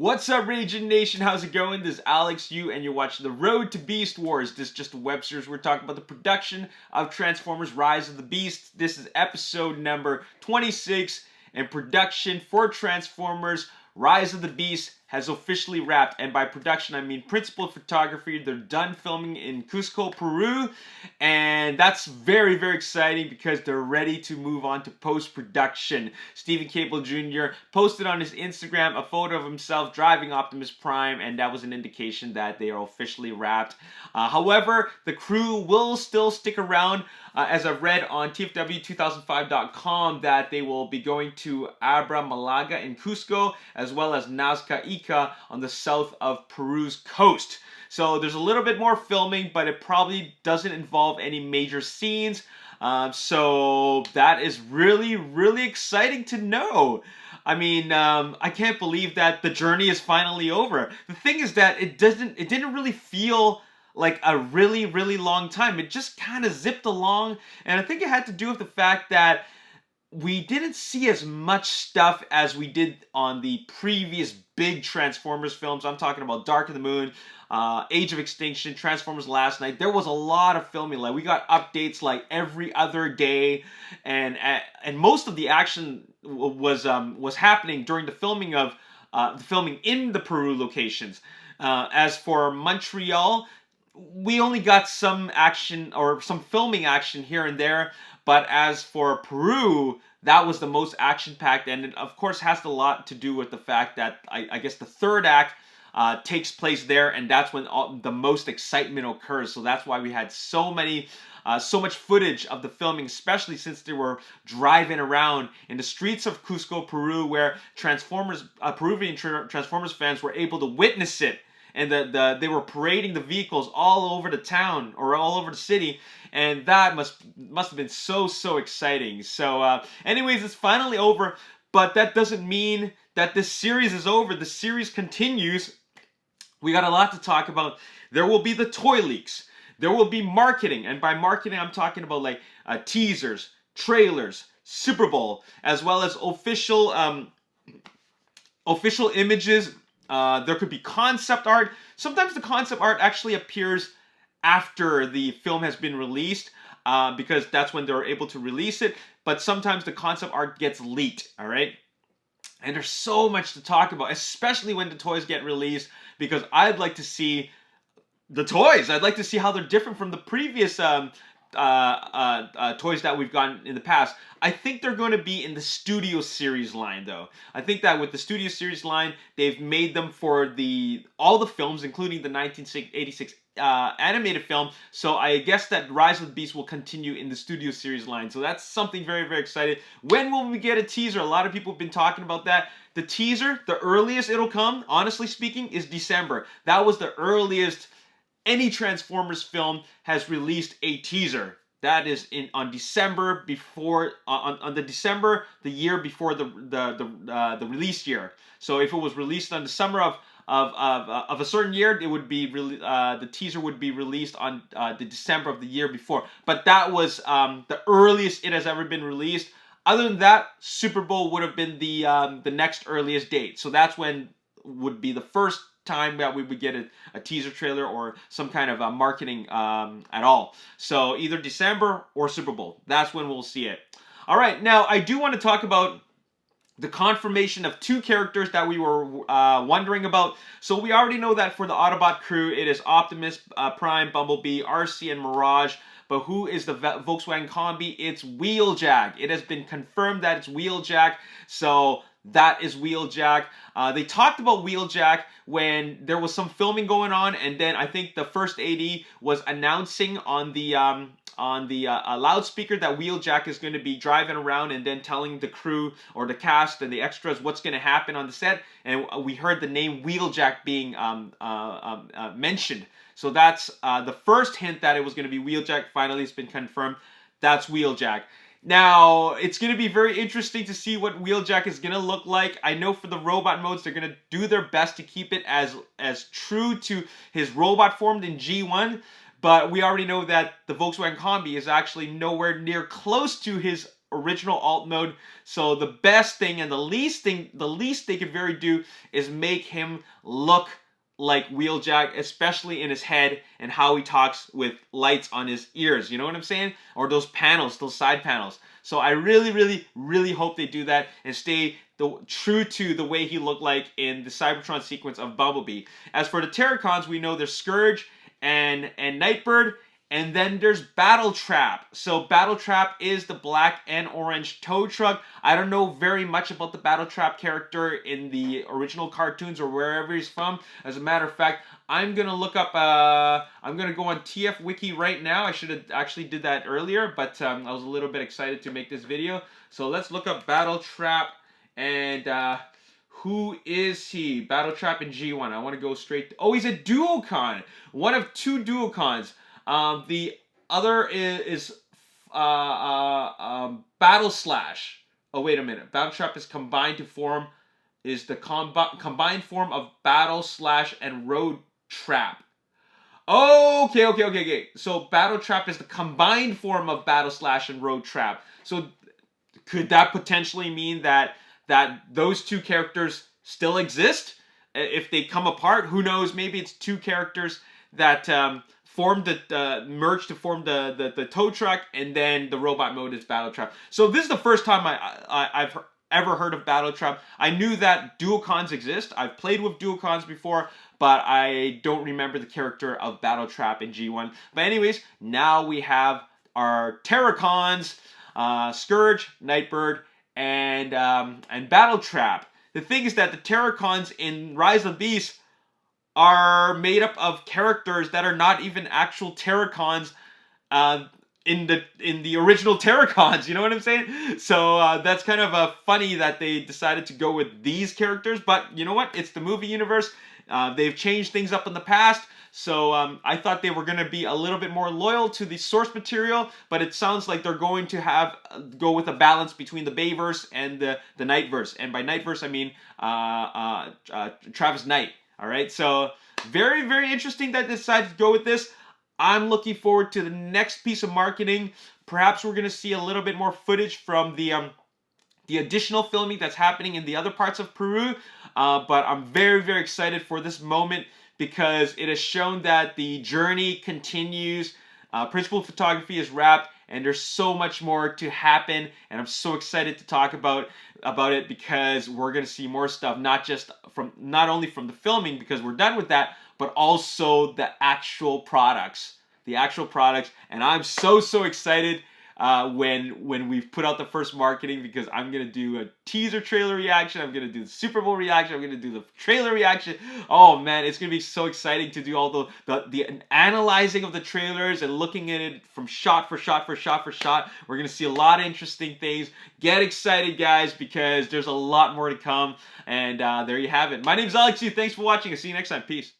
What's up, Ragin Nation? How's it going? This is Alex Yu, and you're watching The Road to Beast Wars. This is just a web series. We're talking about the production of Transformers Rise of the Beast. This is episode number 26, and production for Transformers Rise of the Beast has officially wrapped. And by production, I mean principal photography. They're done filming in Cusco, Peru, and that's very, very exciting because they're ready to move on to post-production. Stephen Cable Jr. posted on his Instagram a photo of himself driving Optimus Prime, and that was an indication that they are officially wrapped. However, the crew will still stick around, as I've read on TFW2005.com, that they will be going to Abra Malaga in Cusco, as well as Nazca Ica on the south of Peru's coast. So there's a little bit more filming, but it probably doesn't involve any major scenes. So that is really, really exciting to know. I mean, I can't believe that the journey is finally over. The thing is that it didn't really feel like a really, really long time. It just kind of zipped along, and I think it had to do with the fact that we didn't see as much stuff as we did on the previous big Transformers films. I'm talking about Dark of the Moon, Age of Extinction, Transformers Last Night. There was a lot of filming. Like, we got updates like every other day, and most of the action was happening during the filming of in the Peru locations. As for Montreal, we only got some action or some filming action here and there, but as for Peru, that was the most action-packed, and it of course has a lot to do with the fact that I guess the third act takes place there, and that's when the most excitement occurs. So that's why we had so much footage of the filming, especially since they were driving around in the streets of Cusco, Peru, where Peruvian Transformers fans were able to witness it. And they were parading the vehicles all over the town or all over the city, and that must have been so exciting. So anyways, it's finally over, but that doesn't mean that this series is over. The series continues. We got a lot to talk about. There will be the toy leaks. There will be marketing, and by marketing I'm talking about like teasers, trailers, Super Bowl, as well as official images. There could be concept art. Sometimes the concept art actually appears after the film has been released, because that's when they're able to release it. But sometimes the concept art gets leaked, all right? And there's so much to talk about, especially when the toys get released, because I'd like to see the toys. I'd like to see how they're different from the previous toys that we've gotten in the past. I think they're going to be in the Studio Series line, though. I think that with the Studio Series line, they've made them for all the films, including the 1986 animated film. So I guess that Rise of the Beast will continue in the Studio Series line. So that's something very, very exciting. When will we get a teaser? A lot of people have been talking about that. The teaser, the earliest it'll come, honestly speaking, is December. That was the earliest any Transformers film has released a teaser. That is on December before the year before the release year. So if it was released on the summer of a certain year, it would be the teaser would be released on the December of the year before. But that was the earliest it has ever been released. Other than that, Super Bowl would have been the next earliest date. So that's when would be the first time that we would get a teaser trailer or some kind of marketing at all. So either December or Super Bowl. That's when we'll see it. All right, now I do want to talk about the confirmation of two characters that we were wondering about. So we already know that for the Autobot crew, it is Optimus Prime, Bumblebee, RC, and Mirage. But who is the Volkswagen Combi? It's Wheeljack. It has been confirmed that it's Wheeljack. So that is Wheeljack. They talked about Wheeljack when there was some filming going on, and then I think the first AD was announcing on the loudspeaker that Wheeljack is going to be driving around and then telling the crew or the cast and the extras what's going to happen on the set. And we heard the name Wheeljack being mentioned. So that's the first hint that it was going to be Wheeljack. Finally, it's been confirmed. That's Wheeljack. Now, it's going to be very interesting to see what Wheeljack is going to look like. I know for the robot modes, they're going to do their best to keep it as true to his robot form in G1. But we already know that the Volkswagen Combi is actually nowhere near close to his original alt mode. So the best thing and the least they could very do is make him look like Wheeljack, especially in his head and how he talks with lights on his ears. You know what I'm saying? Or those panels, those side panels. So I really hope they do that and stay true to the way he looked like in the Cybertron sequence of Bumblebee. As for the Terracons, we know there's Scourge and Nightbird. And then there's Battletrap. So Battletrap is the black and orange tow truck. I don't know very much about the Battletrap character in the original cartoons or wherever he's from. As a matter of fact, I'm going to look up, I'm going to go on TF Wiki right now. I should have actually did that earlier, but I was a little bit excited to make this video. So let's look up Battletrap and who is he? Battletrap in G1. I want to go straight. Oh, he's a Duocon. One of two Duocons. The other is Battle Slash. Oh, wait a minute. Battletrap is combined to form, is the combined form of Battle Slash and Road Trap. Okay. So Battletrap is the combined form of Battle Slash and Road Trap. So could that potentially mean that those two characters still exist? If they come apart, who knows? Maybe it's two characters that merge to form the tow truck, and then the robot mode is Battletrap. So this is the first time I've ever heard of Battletrap. I knew that Duocons exist. I've played with Duocons before, but I don't remember the character of Battletrap in G1. But anyways, now we have our Terracons, Scourge, Nightbird, and Battletrap. The thing is that the Terracons in Rise of the Beasts are made up of characters that are not even actual Terracons in the original Terracons. You know what I'm saying? So that's kind of funny that they decided to go with these characters. But you know what? It's the movie universe. They've changed things up in the past. So I thought they were going to be a little bit more loyal to the source material, but it sounds like they're going to go with a balance between the Bayverse and the Nightverse. And by Nightverse, I mean Travis Knight. All right, so very interesting that they decided to go with this. I'm looking forward to the next piece of marketing. Perhaps we're going to see a little bit more footage from the additional filming that's happening in the other parts of Peru. But I'm very excited for this moment because it has shown that the journey continues. Principal photography is wrapped, and there's so much more to happen, and I'm so excited to talk about it because we're gonna see more stuff, not only from the filming because we're done with that, but also the actual products, and I'm so excited when we've put out the first marketing, because I'm gonna do a teaser trailer reaction, I'm gonna do the Super Bowl reaction, I'm gonna do the trailer reaction. Oh man, it's gonna be so exciting to do all the analyzing of the trailers and looking at it from shot for shot. We're gonna see a lot of interesting things. Get excited, guys, because there's a lot more to come. And there you have it. My name's Alex. Thanks for watching. I'll see you next time. Peace.